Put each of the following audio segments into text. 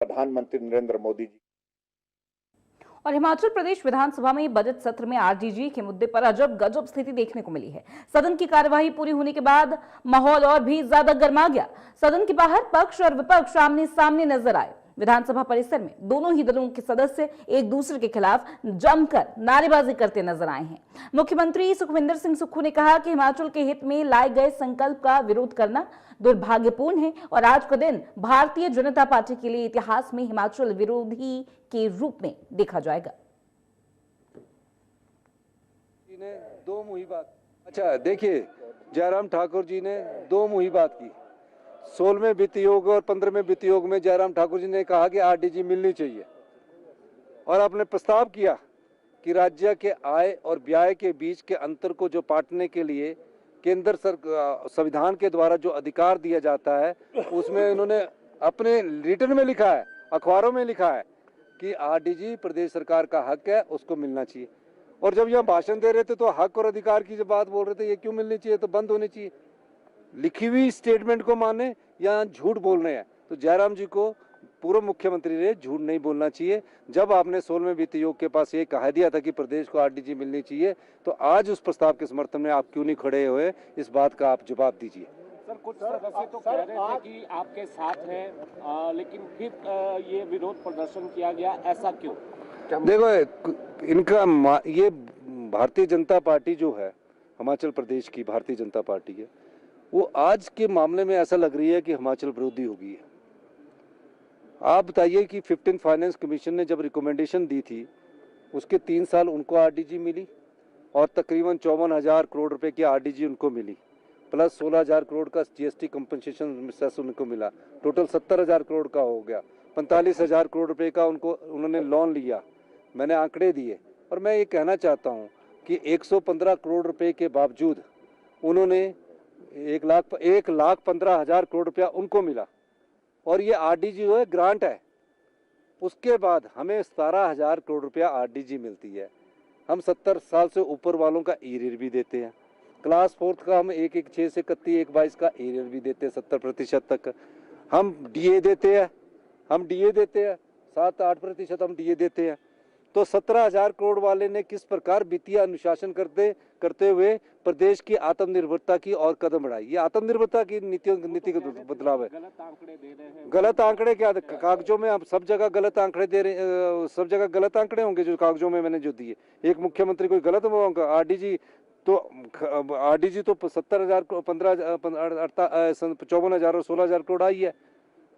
प्रधानमंत्री नरेंद्र मोदी जी। और हिमाचल प्रदेश विधानसभा में बजट सत्र में आरडीजी के मुद्दे पर अजब गजब स्थिति देखने को मिली है। सदन की कार्यवाही पूरी होने के बाद माहौल और भी ज्यादा गर्मा गया। सदन के बाहर पक्ष और विपक्ष आमने सामने नजर आए। विधानसभा परिसर में दोनों ही दलों के सदस्य एक दूसरे के खिलाफ जमकर नारेबाजी करते नजर आए हैं। मुख्यमंत्री सुखविंदर सिंह सुक्खू ने कहा कि हिमाचल के हित में लाए गए संकल्प का विरोध करना दुर्भाग्यपूर्ण है और आज का दिन भारतीय जनता पार्टी के लिए इतिहास में हिमाचल विरोधी के रूप में देखा जाएगा। ने दो मुही बात अच्छा देखिए, जयराम ठाकुर जी ने दो मुही बात की। 16वें वित्त योग और 15वें वित्त योग में जयराम ठाकुर जी ने कहा कि आरडीजी मिलनी चाहिए और आपने प्रस्ताव किया कि राज्य के आय और व्यय के बीच के अंतर को जो पाटने के लिए केंद्र संविधान के द्वारा जो अधिकार दिया जाता है उसमें उन्होंने अपने रिटर्न में लिखा है, अखबारों में लिखा है कि आरडीजी प्रदेश सरकार का हक है, उसको मिलना चाहिए। और जब यहाँ भाषण दे रहे थे तो हक और अधिकार की जब बात बोल रहे थे, ये क्यों मिलनी चाहिए, तो बंद होनी चाहिए। लिखी हुई स्टेटमेंट को माने या झूठ बोल रहे हैं, तो जयराम जी को पूर्व मुख्यमंत्री ने झूठ नहीं बोलना चाहिए। जब आपने 16वें वित्त योग के पास ये कहा दिया था कि प्रदेश को आरडीजी मिलनी चाहिए, तो आज उस प्रस्ताव के समर्थन में आप क्यों नहीं खड़े हुए, इस बात का आप जवाब दीजिए। सर, कुछ सदस्य तो कह रहे थे कि आपके साथ हैं, लेकिन फिर ये विरोध प्रदर्शन किया गया, ऐसा क्यों? देखो, इनका ये भारतीय जनता पार्टी जो है, हिमाचल प्रदेश की भारतीय जनता पार्टी है, वो आज के मामले में ऐसा लग रही है कि हिमाचल विरोधी हो गई है। आप बताइए कि 15 फाइनेंस कमीशन ने जब रिकमेंडेशन दी थी, उसके 3 साल उनको आरडीजी मिली और तकरीबन 54,000 करोड़ रुपए की आरडीजी उनको मिली, प्लस 16,000 करोड़ का जीएसटी कंपनसेशन सेस उनको मिला। टोटल 70,000 करोड़ का हो गया। 45,000 करोड़ रुपए का उन्होंने लोन लिया। मैंने आंकड़े दिए और मैं ये कहना चाहता हूँ कि 115 करोड़ रुपए के बावजूद उन्होंने 1,15,000 करोड़ रुपया उनको मिला और ये आरडीजी जो है ग्रांट है। उसके बाद हमें 17,000 करोड़ रुपया आरडीजी मिलती है। हम 70 साल से ऊपर वालों का एरियर भी देते हैं। क्लास 4th का हम 1/6 से 31/22 का एरियर भी देते हैं 70% तक। हम डीए देते हैं 7-8% हम डीए देते हैं। तो 17,000 करोड़ वाले ने किस प्रकार वित्तीय अनुशासन करते हुए प्रदेश की आत्मनिर्भरता की और कदम बढ़ाई। ये आत्मनिर्भरता की नीति का बदलाव है। गलत आंकड़े दे रहे हैं। गलत आंकड़े क्या, कागजों में आप सब जगह गलत आंकड़े दे रहे, सब जगह गलत आंकड़े होंगे जो कागजों में मैंने जो दिए। एक मुख्यमंत्री कोई गलत होगा? आरडीजी तो 70,000 54,000 और 16,000 करोड़ आई है,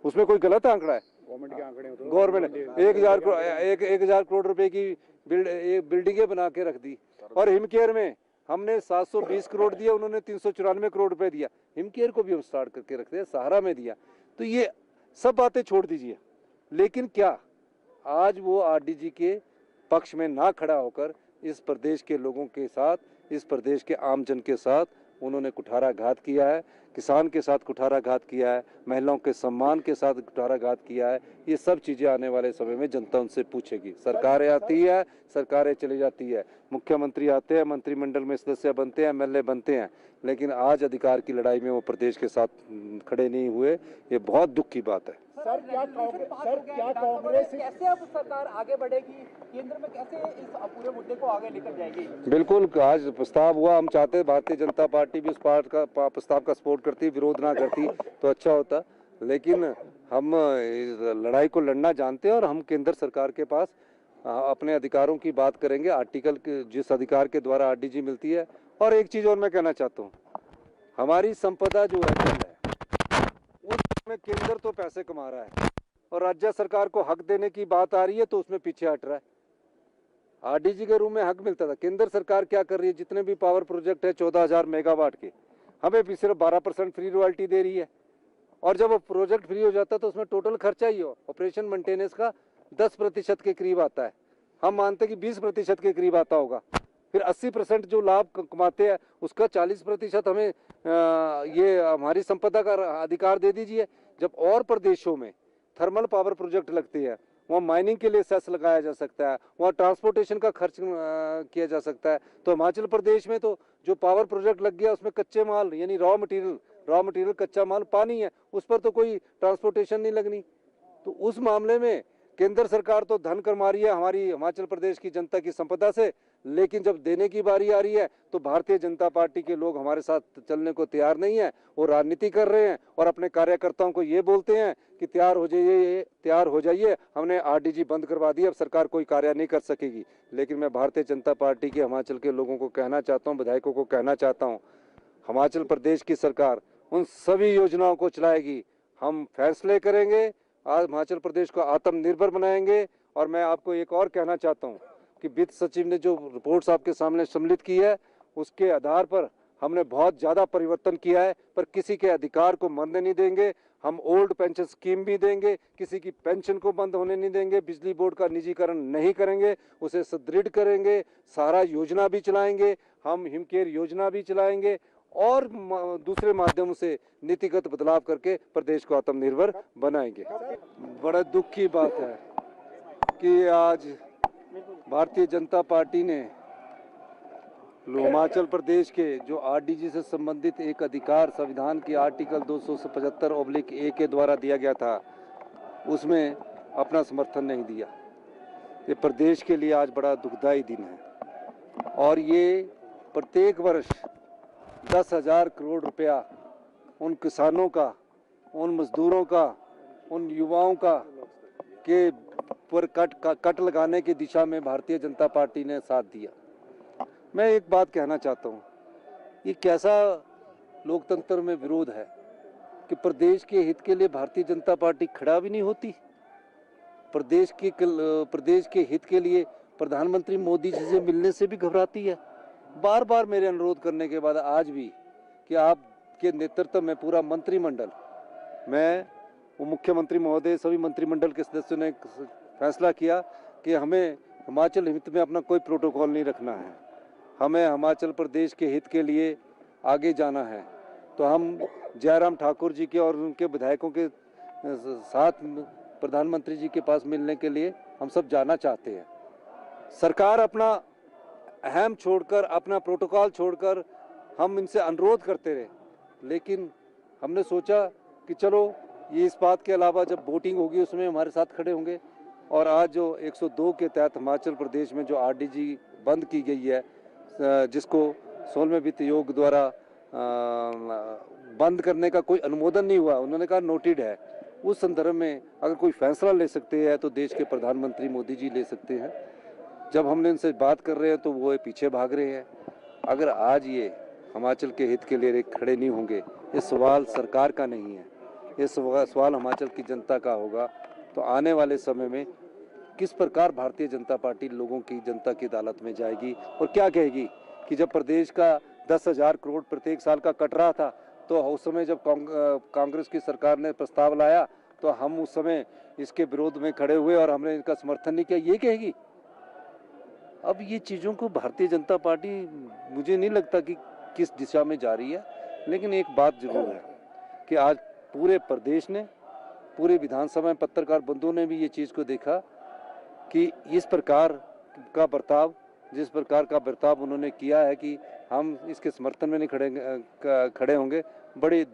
उसमें कोई गलत आंकड़ा है? गवर्नमेंट के आंकड़े होते हैं। गवर्नमेंट ने 1,000 करोड़ रुपए की बिल्डिंगें बना के रख दी। और हिमकेयर में हमने 720 करोड़ दिया, उन्होंने 394 करोड़ रुपए दिया। हिमकेयर को भी हम स्टार्ट करके रखते हैं, सहारा में दिया। तो ये सब बातें छोड़ दीजिए, लेकिन क्या आज वो आरडीजी के पक्ष में ना खड़ा होकर इस प्रदेश के लोगों के साथ, इस प्रदेश के आम जन के साथ उन्होंने कुठाराघात किया है, किसान के साथ कुठाराघात किया है, महिलाओं के सम्मान के साथ कुठाराघात किया है। ये सब चीज़ें आने वाले समय में जनता उनसे पूछेगी। सरकारें आती है, सरकारें चली जाती है, मुख्यमंत्री आते हैं, मंत्रिमंडल में सदस्य बनते हैं, एमएलए बनते हैं, लेकिन आज अधिकार की लड़ाई में वो प्रदेश के साथ खड़े नहीं हुए। ये बहुत दुख की बात है। सर, क्या कांग्रेस कैसे अब सरकार आगे बढ़ेगी, केंद्र में कैसे इस पूरे मुद्दे को आगे लेकर जाएगी? बिल्कुल, आज प्रस्ताव हुआ, हम चाहते हैं भारतीय जनता पार्टी भी उस प्रस्ताव का सपोर्ट करती, विरोध ना करती तो अच्छा होता, लेकिन हम इस लड़ाई को लड़ना जानते हैं और हम केंद्र सरकार के पास अपने अधिकारों की बात करेंगे, आर्टिकल के जिस अधिकार के द्वारा आरडीजी मिलती है। और एक चीज और मैं कहना चाहता हूँ, हमारी संपदा जो है उसमें केंद्र तो पैसे कमा रहा है और राज्य सरकार को हक देने की बात आ रही है तो उसमें पीछे हट रहा है। आरडीजी के रूप में हक मिलता था। केंद्र सरकार क्या कर रही है, जितने भी पावर प्रोजेक्ट है 14,000 मेगावाट के, हमें भी सिर्फ 12% फ्री रॉयल्टी दे रही है। और जब वो प्रोजेक्ट फ्री हो जाता है तो उसमें टोटल खर्चा ही हो ऑपरेशन मेंटेनेंस का 10% के करीब आता है। हम मानते हैं कि 20% के करीब आता होगा। फिर 80% जो लाभ कमाते हैं उसका 40% हमें ये हमारी संपदा का अधिकार दे दीजिए। जब और प्रदेशों में थर्मल पावर प्रोजेक्ट लगते हैं, वहाँ माइनिंग के लिए सेस लगाया जा सकता है, वहाँ ट्रांसपोर्टेशन का खर्च किया जा सकता है। तो हिमाचल प्रदेश में तो जो पावर प्रोजेक्ट लग गया उसमें कच्चे माल यानी रॉ मटेरियल कच्चा माल पानी है, उस पर तो कोई ट्रांसपोर्टेशन नहीं लगनी। तो उस मामले में केंद्र सरकार तो धन कमा रही है हमारी हिमाचल प्रदेश की जनता की संपदा से, लेकिन जब देने की बारी आ रही है तो भारतीय जनता पार्टी के लोग हमारे साथ चलने को तैयार नहीं है। वो राजनीति कर रहे हैं और अपने कार्यकर्ताओं को ये बोलते हैं कि तैयार हो जाइए, हमने आरडीजी बंद करवा दी, अब सरकार कोई कार्य नहीं कर सकेगी। लेकिन मैं भारतीय जनता पार्टी के हिमाचल के लोगों को कहना चाहता हूँ, विधायकों को कहना चाहता हूँ, हिमाचल प्रदेश की सरकार उन सभी योजनाओं को चलाएगी। हम फैसले करेंगे, आज हिमाचल प्रदेश को आत्मनिर्भर बनाएंगे। और मैं आपको एक और कहना चाहता हूँ कि वित्त सचिव ने जो रिपोर्ट्स आपके सामने सम्मिलित की है, उसके आधार पर हमने बहुत ज़्यादा परिवर्तन किया है, पर किसी के अधिकार को मरने नहीं देंगे। हम ओल्ड पेंशन स्कीम भी देंगे, किसी की पेंशन को बंद होने नहीं देंगे, बिजली बोर्ड का निजीकरण नहीं करेंगे, उसे सुदृढ़ करेंगे, सारा योजना भी चलाएंगे, हम हिमकेयर योजना भी चलाएंगे और दूसरे माध्यमों से नीतिगत बदलाव करके प्रदेश को आत्मनिर्भर बनाएंगे। बड़ा दुख की बात है कि आज भारतीय जनता पार्टी ने हिमाचल प्रदेश के जो आरडीजी से संबंधित एक अधिकार संविधान की आर्टिकल 275/A के द्वारा दिया गया था, उसमें अपना समर्थन नहीं दिया। ये प्रदेश के लिए आज बड़ा दुखदाई दिन है और ये प्रत्येक वर्ष 10,000 करोड़ रुपया उन किसानों का, उन मजदूरों का, उन युवाओं का के पर कट लगाने की दिशा में भारतीय जनता पार्टी ने साथ दिया। मैं एक बात कहना चाहता हूँ, ये कैसा लोकतंत्र में विरोध है कि प्रदेश के हित के लिए भारतीय जनता पार्टी खड़ा भी नहीं होती। प्रदेश के हित के लिए प्रधानमंत्री मोदी जी से मिलने से भी घबराती है। बार बार मेरे अनुरोध करने के बाद आज भी कि आपके नेतृत्व में पूरा मंत्रिमंडल, मैं वो मुख्यमंत्री महोदय, सभी मंत्रिमंडल के सदस्यों ने फैसला किया कि हमें हिमाचल हित में अपना कोई प्रोटोकॉल नहीं रखना है, हमें हिमाचल प्रदेश के हित के लिए आगे जाना है। तो हम जयराम ठाकुर जी के और उनके विधायकों के साथ प्रधानमंत्री जी के पास मिलने के लिए हम सब जाना चाहते हैं। सरकार अपना अहम छोड़कर, अपना प्रोटोकॉल छोड़कर हम इनसे अनुरोध करते रहे, लेकिन हमने सोचा कि चलो ये इस बात के अलावा जब वोटिंग होगी उसमें हमारे साथ खड़े होंगे। और आज जो 102 के तहत हिमाचल प्रदेश में जो आरडीजी बंद की गई है, जिसको 16वें वित्त आयोग द्वारा बंद करने का कोई अनुमोदन नहीं हुआ, उन्होंने कहा नोटेड है, उस संदर्भ में अगर कोई फैसला ले सकते हैं तो देश के प्रधानमंत्री मोदी जी ले सकते हैं। जब हमने इनसे बात कर रहे हैं तो वो पीछे भाग रहे हैं। अगर आज ये हिमाचल के हित के लिए खड़े नहीं होंगे, ये सवाल सरकार का नहीं है, ये सवाल हिमाचल की जनता का होगा। तो आने वाले समय में किस प्रकार भारतीय जनता पार्टी लोगों की, जनता की अदालत में जाएगी और क्या कहेगी कि जब प्रदेश का 10,000 करोड़ प्रत्येक साल का कट रहा था, तो उस समय जब कांग्रेस की सरकार ने प्रस्ताव लाया तो हम उस समय इसके विरोध में खड़े हुए और हमने इनका समर्थन नहीं किया, ये कहेगी। अब ये चीज़ों को भारतीय जनता पार्टी, मुझे नहीं लगता कि किस दिशा में जा रही है। लेकिन एक बात जरूर है कि आज पूरे प्रदेश ने, पूरे विधानसभा में पत्रकार बंधुओं ने भी ये चीज़ को देखा कि इस प्रकार का बर्ताव, जिस प्रकार का बर्ताव उन्होंने किया है कि हम इसके समर्थन में नहीं खड़े होंगे, बड़े